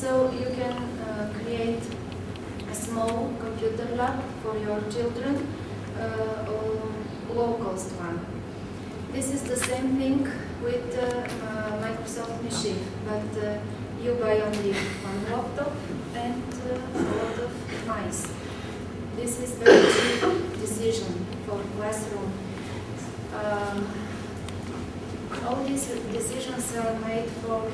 So you can create a small computer lab for your children, or low-cost one. This is the same thing with Microsoft machine, but you buy only one laptop and a lot of mice. This is very cheap decision for classroom. All these decisions are made for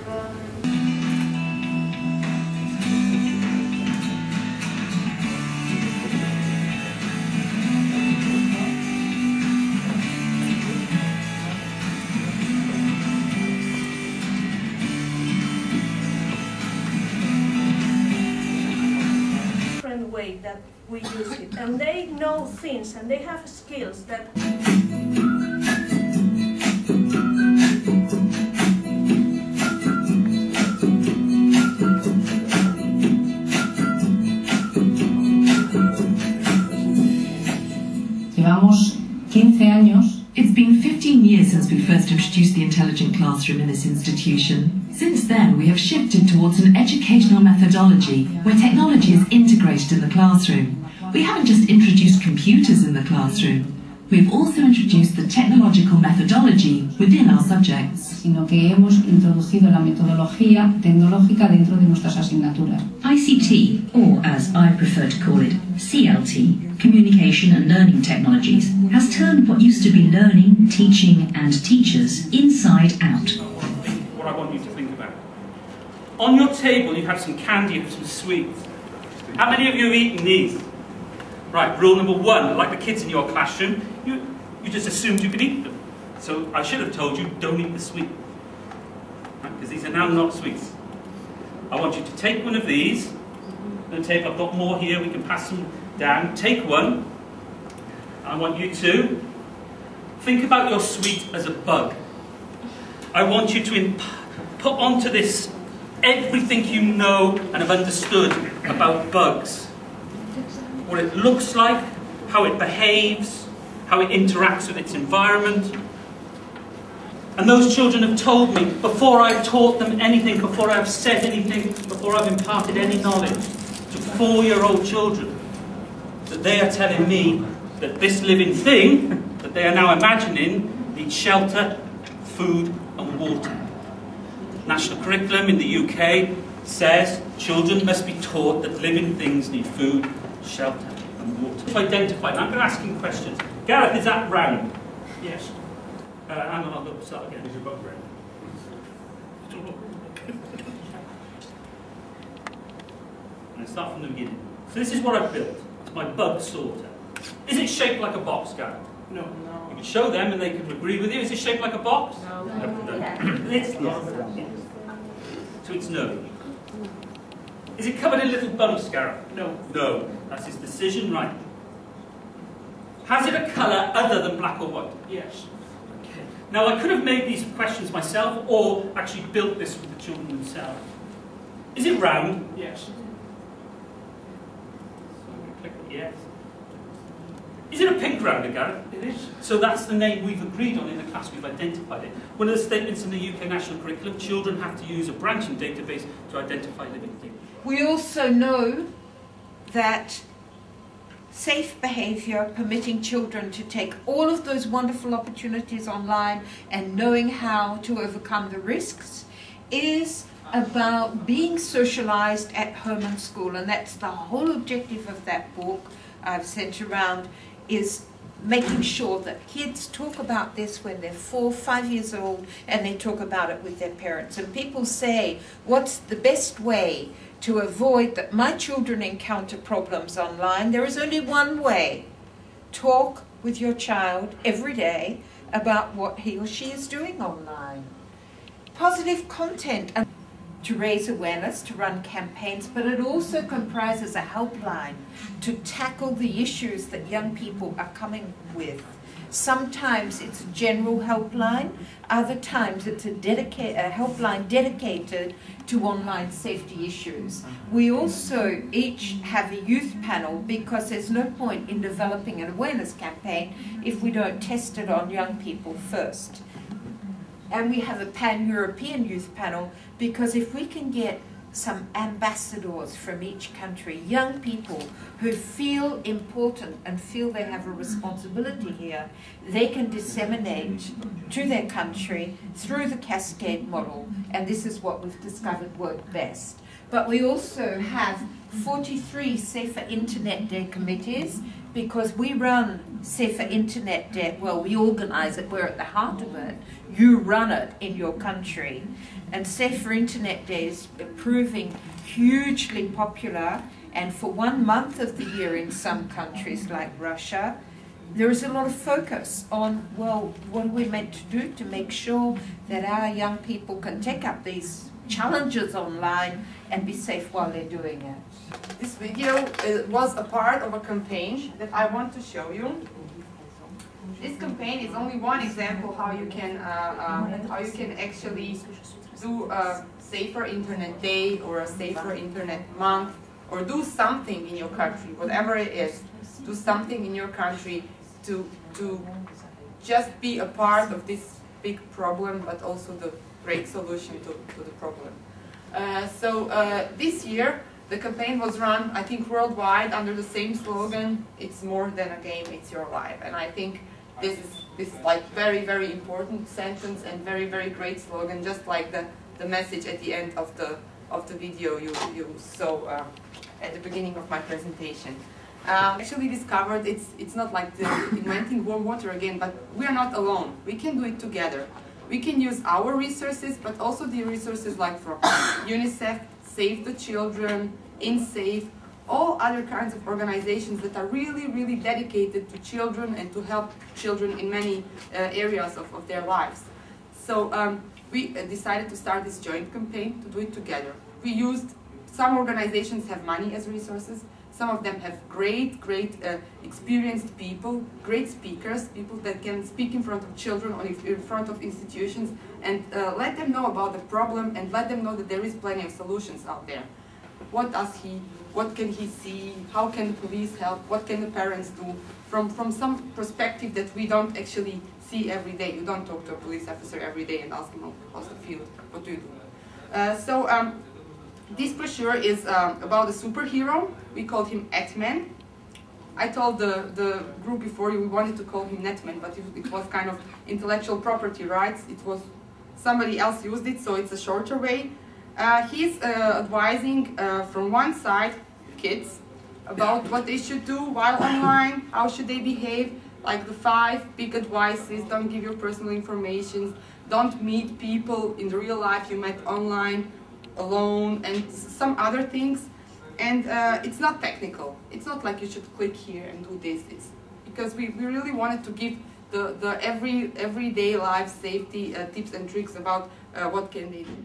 way that we use it, and they know things and they have skills that Llevamos 15 años. It's been 15 years since we first introduced the intelligent classroom in this institution. Since then, we have shifted towards an educational methodology where technology is integrated in the classroom. We haven't just introduced computers in the classroom, we've also introduced the technological methodology within our subjects. Sino que hemos introducido la metodología tecnológica dentro de nuestras asignaturas. ICT, or as I prefer to call it, CLT, Communication and Learning Technologies, has turned what used to be learning, teaching and teachers inside out. What I want you to think about. On your table you have some candy and some sweets. How many of you have eaten these? Right, rule number one, like the kids in your classroom, you just assumed you could eat them. So I should have told you, don't eat the sweet. Because these are now not sweets. I want you to take one of these. I've got more here, we can pass them down. Take one. I want you to think about your sweet as a bug. I want you to put onto this everything you know and have understood about bugs. What it looks like, how it behaves, how it interacts with its environment. And those children have told me, before I've taught them anything, before I've said anything, before I've imparted any knowledge to 4-year-old children, that they are telling me that this living thing that they are now imagining needs shelter, food and water. National curriculum in the UK says children must be taught that living things need food, shelter and water. To identify, now I'm going to ask him questions. Gareth, is that round? Yes. Hang on, I'll start again. Is your bug round? And start from the beginning. So this is what I've built. It's my bug sorter. Is it shaped like a box, Gareth? No. You can show them and they can agree with you. Is it shaped like a box? No. It's not. So it's no. Is it covered in little bumps, Gareth? No. No. That's his decision, right. Has it a colour other than black or white? Yes. Okay. Now I could have made these questions myself or actually built this with the children themselves. Is it round? Yes. So I'm going to click on yes. Is it a pink rounder, Gareth? It is. So that's the name we've agreed on in the class, we've identified it. One of the statements in the UK National Curriculum, children have to use a branching database to identify living things. We also know that safe behaviour, permitting children to take all of those wonderful opportunities online and knowing how to overcome the risks, is about being socialised at home and school. And that's the whole objective of that book I've sent around, is making sure that kids talk about this when they're 4, 5 years old and they talk about it with their parents. And people say, what's the best way to avoid that my children encounter problems online? There is only one way. Talk with your child every day about what he or she is doing online. Positive content to raise awareness, to run campaigns, but it also comprises a helpline to tackle the issues that young people are coming with. Sometimes it's a general helpline, other times it's a helpline dedicated to online safety issues. We also each have a youth panel, because there's no point in developing an awareness campaign if we don't test it on young people first. And we have a pan-European youth panel, because if we can get some ambassadors from each country, young people who feel important and feel they have a responsibility here, they can disseminate to their country through the cascade model, and this is what we've discovered worked best. But we also have 43 Safer Internet Day committees, because we run Safer Internet Day, well, we organize it, we're at the heart of it, you run it in your country. And Safer Internet Day is proving hugely popular, and for 1 month of the year in some countries like Russia, there is a lot of focus on, well, what are we meant to do to make sure that our young people can take up these challenges online and be safe while they're doing it. This video was a part of a campaign that I want to show you. This campaign is only one example how you can actually do a Safer Internet Day or a Safer Internet Month, or do something in your country, whatever it is. Do something in your country to just be a part of this big problem, but also the great solution to the problem. This year, the campaign was run, I think, worldwide under the same slogan, "It's more than a game, it's your life." And I think this is like very, very important sentence and very, very great slogan, just like the message at the end of the video you saw at the beginning of my presentation. Actually discovered it's not like inventing warm water again, but we are not alone. We can do it together. We can use our resources, but also the resources like from UNICEF, Save the Children, InSafe, all other kinds of organizations that are really, really dedicated to children and to help children in many areas of their lives. So we decided to start this joint campaign to do it together. We used, some organizations have money as resources, some of them have great experienced people, great speakers, people that can speak in front of children or in front of institutions, and let them know about the problem and let them know that there is plenty of solutions out there. What can he see? How can the police help? What can the parents do? From some perspective that we don't actually see every day. You don't talk to a police officer every day and ask him, "Oh, how's the field? What do you do?" This brochure is about a superhero. We called him Atman. I told the group before we wanted to call him Netman, but it was kind of intellectual property rights. It was somebody else used it, so it's a shorter way. He's advising from one side kids about what they should do while online, how should they behave, like the 5 big advices: don't give your personal information, don't meet people in the real life you met online, alone, and some other things. And it's not technical. It's not like you should click here and do this. It's because we really wanted to give the everyday life safety tips and tricks about what can they do.